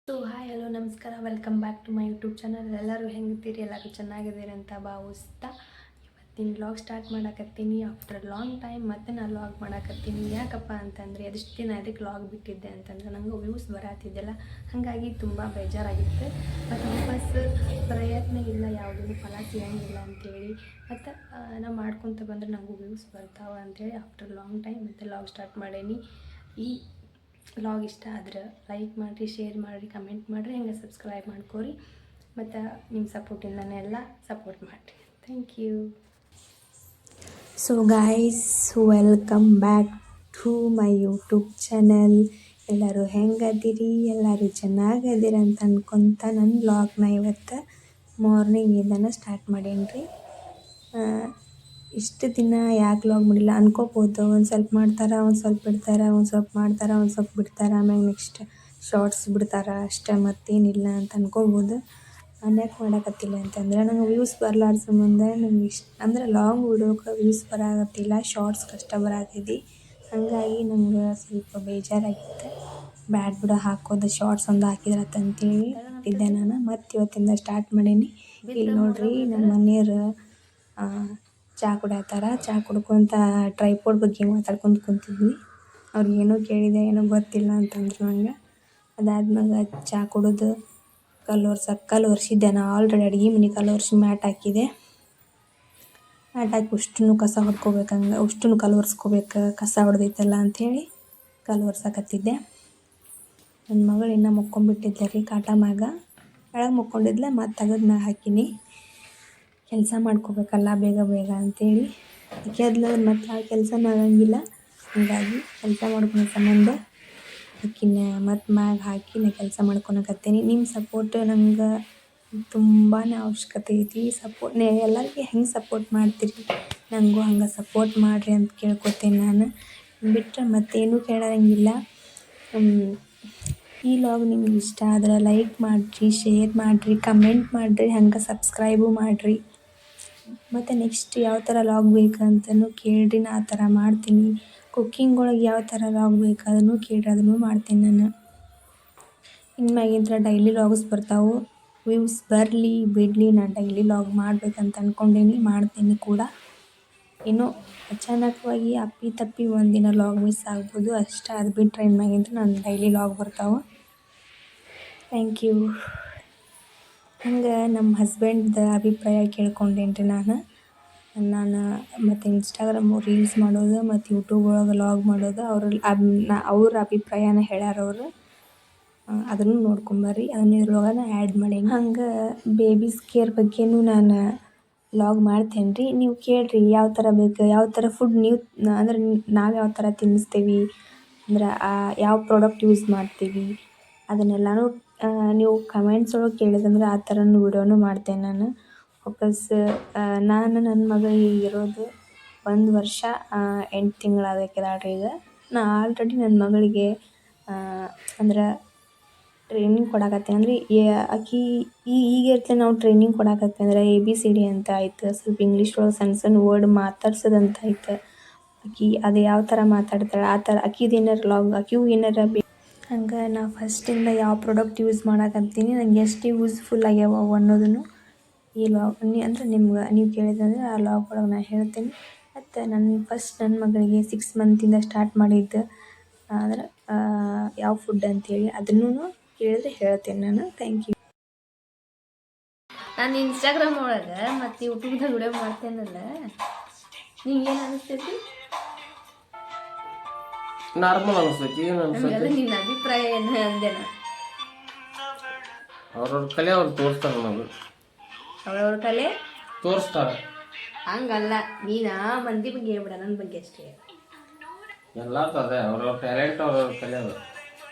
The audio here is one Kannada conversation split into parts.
ಸೊ ಹಾಯ್ ಹಲೋ ನಮಸ್ಕಾರ, welcome back to my YouTube channel. ಎಲ್ಲರೂ ಹೆಂಗಿದ್ದೀರಿ? ಎಲ್ಲರೂ ಚೆನ್ನಾಗಿದ್ದೀರಿ ಅಂತ ಭಾವಿಸ್ತಾ ಇವತ್ತಿನ ವ್ಲಾಗ್ ಸ್ಟಾರ್ಟ್ ಮಾಡಕತ್ತೀನಿ. ಆಫ್ಟರ್ ಲಾಂಗ್ ಟೈಮ್ ಮತ್ತೆ ನಾನು ವ್ಲಾಗ್ ಮಾಡಕತ್ತೀನಿ. ಯಾಕಪ್ಪ ಅಂತಂದರೆ ಅದಷ್ಟು ದಿನ ಅದಕ್ಕೆ ವ್ಲಾಗ್ ಬಿಟ್ಟಿದ್ದೆ ಅಂತಂದರೆ ನನಗೆ ವ್ಯೂಸ್ ಬರತ್ತಿದ್ದೆಲ್ಲ, ಹಾಗಾಗಿ ತುಂಬ ಬೇಜಾರಾಗಿತ್ತು. ಮತ್ತು ವಾಪಸ್ ಪ್ರಯತ್ನ ಇಲ್ಲ, ಯಾವುದೂ ಫಲ ಸಿಗಂಗಿಲ್ಲ ಅಂಥೇಳಿ ಮತ್ತು ನಾವು ಮಾಡ್ಕೊತ ಬಂದರೆ ನನಗೂ ವ್ಯೂಸ್ ಬರ್ತಾವೆ ಅಂಥೇಳಿ ಆಫ್ಟರ್ ಲಾಂಗ್ ಟೈಮ್ ಮತ್ತು ವ್ಲಾಗ್ ಸ್ಟಾರ್ಟ್ ಮಾಡೀನಿ. ಈ ವ್ಲಾಗ್ ಇಷ್ಟ ಆದ್ರೆ ಲೈಕ್ ಮಾಡಿರಿ, ಶೇರ್ ಮಾಡಿರಿ, ಕಮೆಂಟ್ ಮಾಡಿರಿ, ಹಂಗೆ ಸಬ್ಸ್ಕ್ರೈಬ್ ಮಾಡ್ಕೊರಿ ಮತ್ತು ನಿಮ್ಮ ಸಪೋರ್ಟಿಂದನೇ ಎಲ್ಲ ಸಪೋರ್ಟ್ ಮಾಡಿರಿ. Thank you. So guys, welcome back to my YouTube channel. ಎಲ್ಲರೂ ಹೆಂಗದಿರಿ? ಎಲ್ಲರೂ ಚೆನ್ನಾಗದಿರಿ ಅಂತ ಅನ್ಕೊತ ನನ್ನ ವ್ಲಾಗ್ನ ಇವತ್ತು ಮಾರ್ನಿಂಗಿಂದನೇ ಸ್ಟಾರ್ಟ್ ಮಾಡೀನಿ ರೀ. ಇಷ್ಟು ದಿನ ಯಾಕೆ ವ್ಲಾಗ್ ಮಾಡಿಲ್ಲ ಅನ್ಕೋಬೋದು. ಒಂದು ಸ್ವಲ್ಪ ಮಾಡ್ತಾರೆ, ಒಂದು ಸ್ವಲ್ಪ ಬಿಡ್ತಾರೆ, ಒಂದು ಸ್ವಲ್ಪ ಮಾಡ್ತಾರೆ, ಒಂದು ಸ್ವಲ್ಪ ಬಿಡ್ತಾರೆ, ಆಮ್ಯಾಗ ನೆಕ್ಸ್ಟ್ ಶಾರ್ಟ್ಸ್ ಬಿಡ್ತಾರೆ ಅಷ್ಟೇ, ಮತ್ತೇನಿಲ್ಲ ಅಂತ ಅನ್ಕೋಬೋದು. ನಾನು ಯಾಕೆ ಮಾಡೋಕತ್ತಿಲ್ಲ ಅಂತಂದರೆ ನಂಗೆ ವ್ಯೂಸ್ ಬರಲಾರ್ದ ಸಂಬಂಧ ನಂಗೆ ಅಂದರೆ ಲಾಂಗ್ ವಿಡಿಯೋಕ್ಕೆ ವ್ಯೂಸ್ ಬರಾಕತ್ತಿಲ್ಲ, ಶಾರ್ಟ್ಸ್ ಕಷ್ಟ ಬರಾಕತ್ತಿದೆ. ಹಾಗಾಗಿ ನಂಗೆ ಸ್ವಲ್ಪ ಬೇಜಾರಾಗಿತ್ತು. ಬ್ಯಾಡ್ ಬಿಡ ಹಾಕೋದು, ಶಾರ್ಟ್ಸ್ ಒಂದು ಹಾಕಿದ್ರೆ ಅಂತೇಳಿ ಇದ್ದೆ ನಾನು. ಮತ್ತು ಇವತ್ತಿಂದ ಸ್ಟಾರ್ಟ್ ಮಾಡೀನಿ. ಇಲ್ಲಿ ನೋಡ್ರಿ ನಮ್ಮ ಮನೆಯವರು ಚಹಾ ಕುಡಿಯತ್ತಾರ. ಚಹಾ ಕುಡ್ಕೊತ ಟ್ರೈಪೋಡ್ ಬಗ್ಗೆ ಮಾತಾಡ್ಕೊಂಡು ಕುಂತಿದ್ವಿ. ಅವ್ರಿಗೆ ಏನೋ ಕೇಳಿದೆ, ಏನೋ ಗೊತ್ತಿಲ್ಲ ಅಂತಂದ್ರು ನಂಗೆ. ಅದಾದ್ಮೇಲೆ ಚಹಾ ಕುಡಿದು ಕಲ್ಲು ಒರೆಸಿದ್ದೆ. ನಾನು ಆಲ್ರೆಡಿ ಅಡುಗೆ ಮನೆ ಕಲ್ಲು ಒರೆಸಿ ಮ್ಯಾಟ್ ಹಾಕಿದೆ. ಮ್ಯಾಟ್ ಹಾಕಿ ಅಷ್ಟೂ ಕಸ ಹೊಡ್ಕೋಬೇಕು, ಹಂಗೆ ಅಷ್ಟೂ ಕಲ್ಲು ಒರೆಸ್ಕೋಬೇಕು, ಕಸ ಹೊಡೆದೈತಲ್ಲ ಅಂಥೇಳಿ ಕಲ್ಲು ಒರ್ಸಕತ್ತಿದ್ದೆ. ನನ್ನ ಮಗಳು ಇನ್ನೂ ಮುಕ್ಕೊಂಬಿಟ್ಟಿದ್ದೆ ರೀ ಕಾಟ ಮ್ಯಾಗ. ಕೆಳಗೆ ಮುಕ್ಕೊಂಡಿದ್ಲೆ, ಮತ್ತು ತೆಗೆದು ಮ್ಯಾಗ ಹಾಕೀನಿ. ಕೆಲಸ ಮಾಡ್ಕೋಬೇಕಲ್ಲ ಬೇಗ ಬೇಗ ಅಂಥೇಳಿ. ಕೆದ್ಲು ಮತ್ತು ಆ ಕೆಲಸನೂ ಆಗಂಗಿಲ್ಲ. ಹಾಗಾಗಿ ಕೆಲಸ ಮಾಡ್ಕೊಳೋ ಸಂಬಂಧ ಆಕಿನ ಮತ್ತು ಮ್ಯಾಗ ಹಾಕಿ ನಾ ಕೆಲಸ ಮಾಡ್ಕೊಳಕತ್ತೀನಿ. ನಿಮ್ಮ ಸಪೋರ್ಟ್ ನಂಗೆ ತುಂಬಾ ಅವಶ್ಯಕತೆ ಐತಿ. ಎಲ್ಲರಿಗೆ ಹೆಂಗೆ ಸಪೋರ್ಟ್ ಮಾಡ್ತೀರಿ ನನಗೂ ಹಂಗೆ ಸಪೋರ್ಟ್ ಮಾಡಿರಿ ಅಂತ ಕೇಳ್ಕೊತೀನಿ ನಾನು. ಬಿಟ್ಟರೆ ಮತ್ತೇನೂ ಕೇಳೋಂಗಿಲ್ಲ. ಈ ವ್ಲಾಗ್ ನಿಮ್ಗೆ ಇಷ್ಟ ಆದ್ರೆ ಲೈಕ್ ಮಾಡಿರಿ, ಶೇರ್ ಮಾಡಿರಿ, ಕಮೆಂಟ್ ಮಾಡಿರಿ, ಹಂಗೆ ಸಬ್ಸ್ಕ್ರೈಬು ಮಾಡಿರಿ. ಮತ್ತು ನೆಕ್ಸ್ಟ್ ಯಾವ ಥರ ವ್ಲಾಗ್ ಬೇಕಂತಲೂ ಕೇಳಿರಿ, ನಾ ಆ ಥರ ಮಾಡ್ತೀನಿ. ಕುಕ್ಕಿಂಗ್ ಒಳಗೆ ಯಾವ ಥರ ವ್ಲಾಗ್ ಬೇಕು ಅದನ್ನು ಕೇಳಿರಿ, ಅದನ್ನು ಮಾಡ್ತೀನಿ ನಾನು. ಇನ್ಮ್ಯಾಗಿಂದ ಡೈಲಿ ವ್ಲಾಗ್ಸ್ ಬರ್ತಾವೆ. ವ್ಯೂಸ್ ಬರಲಿ ಬಿಡಲಿ, ನಾನು ಡೈಲಿ ವ್ಲಾಗ್ ಮಾಡ್ಬೇಕಂತ ಅಂದ್ಕೊಂಡೀನಿ, ಮಾಡ್ತೀನಿ ಕೂಡ. ಏನೋ ಅಚಾನಕವಾಗಿ ಅಪ್ಪಿ ಒಂದಿನ ವ್ಲಾಗ್ ಮಿಸ್ ಆಗ್ಬೋದು ಅಷ್ಟೇ. ಅದು ಬಿಟ್ಟರೆ ಇನ್ಮ್ಯಾಗಿಂದ ನಾನು ಡೈಲಿ ವ್ಲಾಗ್ ಬರ್ತಾವೆ. Thank you. ಹಂಗೆ ನಮ್ಮ ಹಸ್ಬೆಂಡ್ದು ಅಭಿಪ್ರಾಯ ಕೇಳ್ಕೊಂಡೇನಿ ರೀ ನಾನು ಮತ್ತು ಇನ್ಸ್ಟಾಗ್ರಾಮು ರೀಲ್ಸ್ ಮಾಡೋದು ಮತ್ತು ಯೂಟ್ಯೂಬ್ ಒಳಗೆ ವ್ಲಾಗ್ ಮಾಡೋದು ಅವ್ರ ಅಭಿಪ್ರಾಯನ ಹೇಳ್ಯಾರ ಅವರು. ಅದನ್ನು ನೋಡ್ಕೊಂಬರ್ರಿ, ಅದನ್ನು ಇದ್ರೊಳಗೆ ಆ್ಯಡ್ ಮಾಡೀನಿ. ಹಂಗೆ ಬೇಬೀಸ್ ಕೇರ್ ಬಗ್ಗೆನೂ ನಾನು ವ್ಲಾಗ್ ಮಾಡ್ತೇನೆ ರೀ. ನೀವು ಕೇಳಿರಿ ಯಾವ ಥರ ಬೇಕು, ಯಾವ ಥರ ಫುಡ್ ನೀವು ಅಂದ್ರೆ ನಾವು ಯಾವ ಥರ ತಿನ್ನಿಸ್ತೀವಿ, ಅಂದ್ರೆ ಯಾವ ಪ್ರಾಡಕ್ಟ್ ಯೂಸ್ ಮಾಡ್ತೀವಿ ಅದನ್ನೆಲ್ಲನೂ ನೀವು ಕಮೆಂಟ್ಸ್ ಒಳಗೆ ಕೇಳಿದಂದ್ರೆ ಆ ಥರನೂ ವಿಡಿಯೋನೂ ಮಾಡ್ತೇನೆ ನಾನು. ವಾಪಸ್ ನಾನು ನನ್ನ ಮಗಳಿಗೆ ಇರೋದು 1 ವರ್ಷ 8 ತಿಂಗಳಾಗಕ್ಕಿದಾಳೆ ರೀ ಈಗ. ನಾ ಆಲ್ರೆಡಿ ನನ್ನ ಮಗಳಿಗೆ ಅಂದ್ರೆ ಟ್ರೈನಿಂಗ್ ಕೊಡಾಕತ್ತೀನಿ. ಅಂದರೆ ಆಕಿ ಈಗಿರ್ತಲೇ ನಾವು ಟ್ರೈನಿಂಗ್ ಕೊಡಾಕತ್ತೀವಿ. ಅಂದರೆ ABCD ಅಂತ ಆಯ್ತು, ಸ್ವಲ್ಪ ಇಂಗ್ಲೀಷ್ ಒಳಗೆ ಸಣ್ಣ ವರ್ಡ್ ಮಾತಾಡ್ಸೋದಂತ ಆಯ್ತು. ಆಕಿ ಅದು ಯಾವ ಥರ ಮಾತಾಡ್ತಾಳೆ ಆ ಥರ ಆಕಿದು ಏನಾರು ವ್ಲಾಗ್, ಆಕಿಗೂ ಏನಾರ ಹಂಗೆ ನಾ ಫಸ್ಟಿಂದ ಯಾವ ಪ್ರಾಡಕ್ಟ್ ಯೂಸ್ ಮಾಡಾಕತ್ತೀನಿ, ನಂಗೆ ಎಷ್ಟು ಯೂಸ್ಫುಲ್ ಆಗ್ಯಾವ ಅನ್ನೋದನ್ನು ಈ ವ್ಲಾಗ್ ಅಂದರೆ ನಿಮ್ಗೆ ನೀವು ಕೇಳಿದಂದರೆ ಆ ವ್ಲಾಗ್ ಒಳಗೆ ನಾನು ಹೇಳ್ತೀನಿ. ಮತ್ತು ನನ್ನ ಮಗಳಿಗೆ 6 ಮಂತಿಂದ ಸ್ಟಾರ್ಟ್ ಮಾಡಿದ್ದು ಅಂದ್ರೆ ಯಾವ ಫುಡ್ ಅಂಥೇಳಿ ಅದನ್ನೂ ಕೇಳಿದ್ರೆ ಹೇಳ್ತೀನಿ ನಾನು. Thank you. ನಾನು ಇನ್ಸ್ಟಾಗ್ರಾಮ್ ಒಳಗೆ ಮತ್ತು ಯೂಟ್ಯೂಬ್ದಾಗ ವಿಡಿಯೋ ಮಾಡ್ತೇನಲ್ಲ, ನಿಂಗೆ ಏನು ಅನಿಸ್ತೈತಿ? ನಾರ್ಮಲ್ ಅನಿಸ್ತೈತಿ. ಏನು ಅನಿಸ್ತೈತಿ? ನಿನ್ನ ಅಭಿಪ್ರಾಯ ಏನು ಅಂದೇನ? ಅವ್ರವ್ರ ಕಲೆ ಅವ್ರು ತೋರಿಸ್ತಾರೆ, ನಾವು ಅವ್ರವ್ರ ಕಲೆ ತೋರಿಸ್ತಾರೆ. ಹಂಗಲ್ಲ, ನೀನು ಮಂದಿ ಬಗ್ಗೆ ಹೇಳ್ಬಿಡ, ನನ್ನ ಬಗ್ಗೆ ಅಷ್ಟೇ. ಎಲ್ಲ ಅದೇ ಅವ್ರವ್ರ ಟ್ಯಾಲೆಂಟ್, ಅವ್ರವ್ರ ಕಲೆ ಅದು.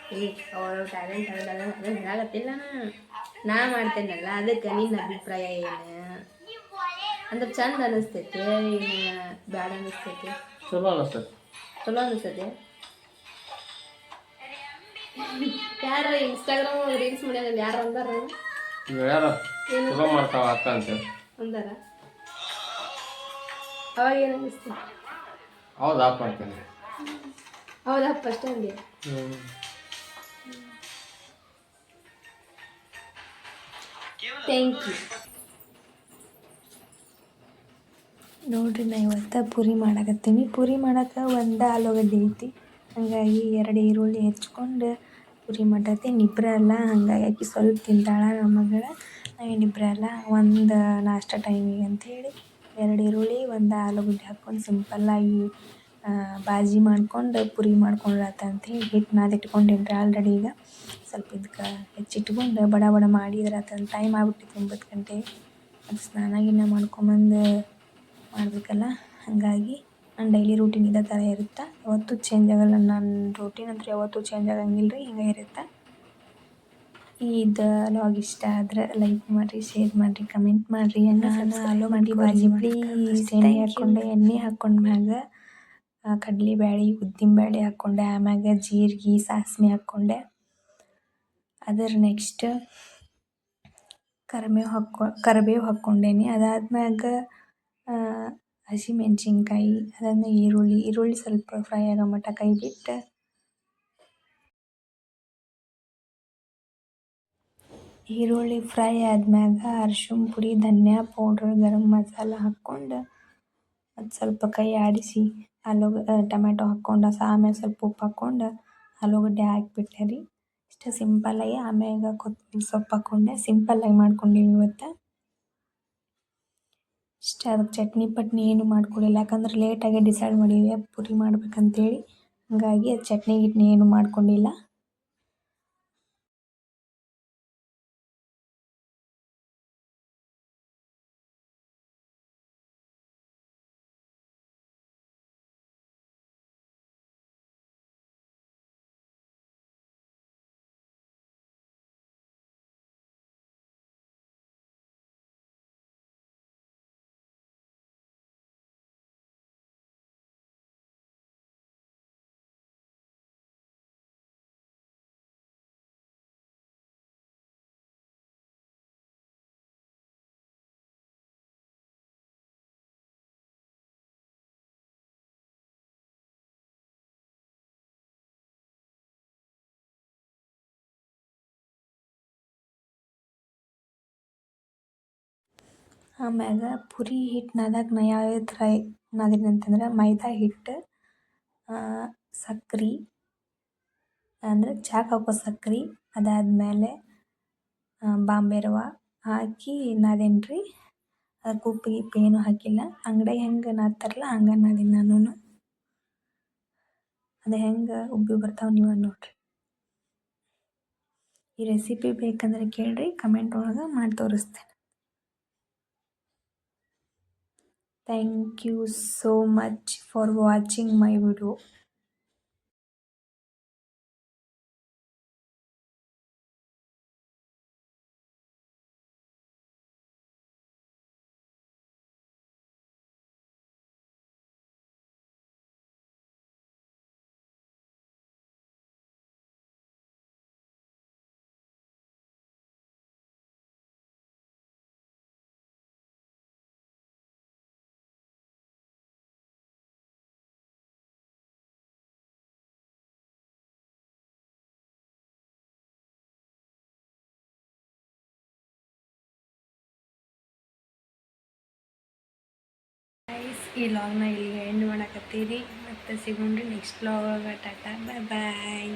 ಅವ್ರವ್ರ ಟ್ಯಾಲೆಂಟ್ ಅದನ್ನು ಹೇಳಾಗತ್ತಿಲ್ಲ. ನಾ ಮಾಡ್ತೇನಲ್ಲ, ಅದಕ್ಕೆ ನಿನ್ನ ಅಭಿಪ್ರಾಯ ಏನು ಅಂದ್ರೆ ಚಂದ ಅನಿಸ್ತೈತಿ ಏನು ಬ್ಯಾಡ ಅನಿಸ್ತೈತಿ? ಚಲೋ ಅನಿಸ್ತೈತಿ. ಚಲೋ ಅನಿಸ್ತೈತಿ. ಯಾರು ಇನ್ಸ್ಟಾಗ್ರಾಮ್ ರೀಲ್ಸ್ ಮಾಡ್ಯಾರ, ಯಾರು ಅಂದಾರ ಹೇಳ್ಯಾರ ಚಲೋ ಮಾಡ್ತಾವ ಅಕ್ಕ ಅಂತೇಳಿ ಅಂದಾರ. ಅವಾಗ ಏನು ಅನಿಸ್ತು? ಹೌದು, ಆಫ್ ಮಾಡ್ತೇನೆ. ಹೌದಾ, ಫಸ್ಟ್ ಹಂಗೆ ಥ್ಯಾಂಕ್ ಯು. ನೋಡ್ರಿ ನಾ ಇವತ್ತು ಪೂರಿ ಮಾಡಾಕತ್ತೀನಿ. ಪೂರಿ ಮಾಡಕ್ಕೆ ಒಂದು ಆಲೂಗಡ್ಡೆ ಐತಿ, ಹಾಗಾಗಿ 2 ಈರುಳ್ಳಿ ಹೆಚ್ಕೊಂಡು ಪೂರಿ ಮಾಡತ್ತೀನಿ. ಇಬ್ಬರೇ ಅಲ್ಲ, ಹಾಗಾಗಿ ಆಕಿ ಸ್ವಲ್ಪ ತಿಂತಾಳೆ ನಮ್ಮ ಮಗಳು, ನಾವೇನಿಬ್ಬರೇ ಅಲ್ಲ. ಒಂದು ನಾಷ್ಟ ಟೈಮಿಗೆ ಅಂಥೇಳಿ 2 ಈರುಳ್ಳಿ 1 ಆಲೂಗಡ್ಡೆ ಹಾಕ್ಕೊಂಡು ಸಿಂಪಲ್ಲಾಗಿ ಬಾಜಿ ಮಾಡ್ಕೊಂಡು ಪೂರಿ ಮಾಡ್ಕೊಂಡ್ರಾತು ಅಂಥೇಳಿ ಹಿಟ್ಟು ನಾದಿಟ್ಕೊಂಡೇನಿ ರೀ ಆಲ್ರೆಡಿ. ಈಗ ಸ್ವಲ್ಪ ಇದಕ್ಕೆ ಹೆಚ್ಚಿಟ್ಕೊಂಡು ಬಡ ಬಡ ಮಾಡಿದ್ರಾತು. ಟೈಮ್ ಆಗ್ಬಿಟ್ಟಿತ್ತು 9 ಗಂಟೆ. ಮತ್ತು ಸ್ನಾನ ಗಿನ ಮಾಡ್ಕೊಂಬಂದು ಮಾಡಬೇಕಲ್ಲ, ಹಾಗಾಗಿ ನನ್ನ ಡೈಲಿ ರೂಟೀನ್ ಇದೇ ಥರ ಇರುತ್ತೆ. ಯಾವತ್ತೂ ಚೇಂಜ್ ಆಗೋಲ್ಲ. ನನ್ನ ರೂಟೀನ್ ಅಂತೂ ಯಾವತ್ತೂ ಚೇಂಜ್ ಆಗಂಗಿಲ್ಲ ರೀ, ಹಿಂಗೆ ಇರುತ್ತೆ. ಇದು ವ್ಲಾಗ್ ಇಷ್ಟ ಆದರೆ ಲೈಕ್ ಮಾಡಿರಿ, ಶೇರ್ ಮಾಡಿರಿ, ಕಮೆಂಟ್ ಮಾಡಿರಿ. ನಾನು ಆಲೂಗಡ್ಡೆ ಬಾಜಿ ಫಸ್ಟ್ ಎಣ್ಣೆ ಹಾಕ್ಕೊಂಡು ಮ್ಯಾಗ ಕಡಲೆಬೇಳೆ ಉದ್ದಿನಬೇಳೆ ಹಾಕ್ಕೊಂಡೆ, ಆಮ್ಯಾಗ ಜೀರಿಗೆ ಸಾಸಿವೆ ಹಾಕ್ಕೊಂಡೆ. ಅದರ ನೆಕ್ಸ್ಟ್ ಕರಿಬೇವು ಹಾಕ್ಕೊಂಡೇನಿ. ಅದಾದ್ಮ್ಯಾಗ ಹಸಿಮೆಣ್ಸಿನ್ಕಾಯಿ, ಅದಾದ್ಮೇಲೆ ಈರುಳ್ಳಿ ಸ್ವಲ್ಪ ಫ್ರೈ ಆಗೋ ಮಟ್ಟ ಕೈ ಬಿಟ್ಟು ಈರುಳ್ಳಿ ಫ್ರೈ ಆದ್ಮ್ಯಾಗ ಅರ್ಶಿಣ ಪುಡಿ, ಧನಿಯಾ ಪೌಡ್ರ್, ಗರಂ ಮಸಾಲ ಹಾಕ್ಕೊಂಡು ಅದು ಸ್ವಲ್ಪ ಕೈ ಆಡಿಸಿ ಟೊಮೆಟೊ ಹಾಕ್ಕೊಂಡು ಆಮೇಲೆ ಸ್ವಲ್ಪ ಉಪ್ಪು ಹಾಕ್ಕೊಂಡು ಆಲೂಗಡ್ಡೆ ಹಾಕಿಬಿಟ್ಟೆ ರೀ. ಇಷ್ಟು ಸಿಂಪಲ್ಲಾಗಿ. ಆಮ್ಯಾಗ ಕೊತ್ತಂಬರಿ ಸೊಪ್ಪು ಹಾಕ್ಕೊಂಡೆ. ಸಿಂಪಲ್ಲಾಗಿ ಮಾಡ್ಕೊಂಡೀವಿ ಇವತ್ತು. ಇಷ್ಟೇ, ಅದಕ್ಕೆ ಚಟ್ನಿ ಪಟ್ನಿ ಏನು ಮಾಡ್ಕೊಳ್ಳಿಲ್ಲ, ಯಾಕಂದ್ರೆ ಲೇಟಾಗಿ ಡಿಸೈಡ್ ಮಾಡೀವಿ ಪೂರಿ ಮಾಡ್ಬೇಕಂತೇಳಿ, ಹಾಗಾಗಿ ಅದು ಚಟ್ನಿ ಗಿಟ್ನಿ ಏನು ಮಾಡ್ಕೊಂಡಿಲ್ಲ. ಆಮ್ಯಾಗ ಪುರಿ ಹಿಟ್ಟು ನಾದಕ್ಕೆ ನಾ ಯಾವ್ಯಾವ ಥರ ನಾದೀನಿ ಅಂತಂದ್ರೆ ಮೈದಾ ಹಿಟ್ಟು, ಸಕ್ರೆ ಅಂದರೆ ಚಾಕ್ಕೆ ಹಾಕೋ ಸಕ್ರೆ, ಅದಾದಮೇಲೆ ಬಾಂಬೆ ರವೆ ಹಾಕಿ ನಾದೇನಿ ರೀ. ಅದಕ್ಕೆ ಉಪ್ಪು ಗಿಪ್ಪು ಏನೂ ಹಾಕಿಲ್ಲ. ಅಂಗಡ್ಯಾಗ ಹೆಂಗೆ ನಾದ್ತಾರಲ್ಲ ಹಂಗೆ ನಾದೀನಿ ನಾನು. ಅದು ಹೆಂಗೆ ಉಬ್ಬಿ ಬರ್ತಾವೆ ನೀವೇ ನೋಡಿರಿ. ಈ ರೆಸಿಪಿ ಬೇಕಂದ್ರೆ ಕೇಳಿರಿ, ಕಮೆಂಟ್ ಒಳಗೆ ಮಾಡಿ ತೋರಿಸ್ತೇನೆ. Thank you so much for watching my video. ಈ ವ್ಲಾಗ್ನ ಇಲ್ಲಿಗೆ ಎಂಡ್ ಮಾಡಕತ್ತೀರಿ. ಮತ್ತೆ ಸಿಗೋಣ್ರಿ ನೆಕ್ಸ್ಟ್ ವ್ಲಾಗ್. ಟಾಟಾ, ಬಾಯ್ ಬಾಯ್.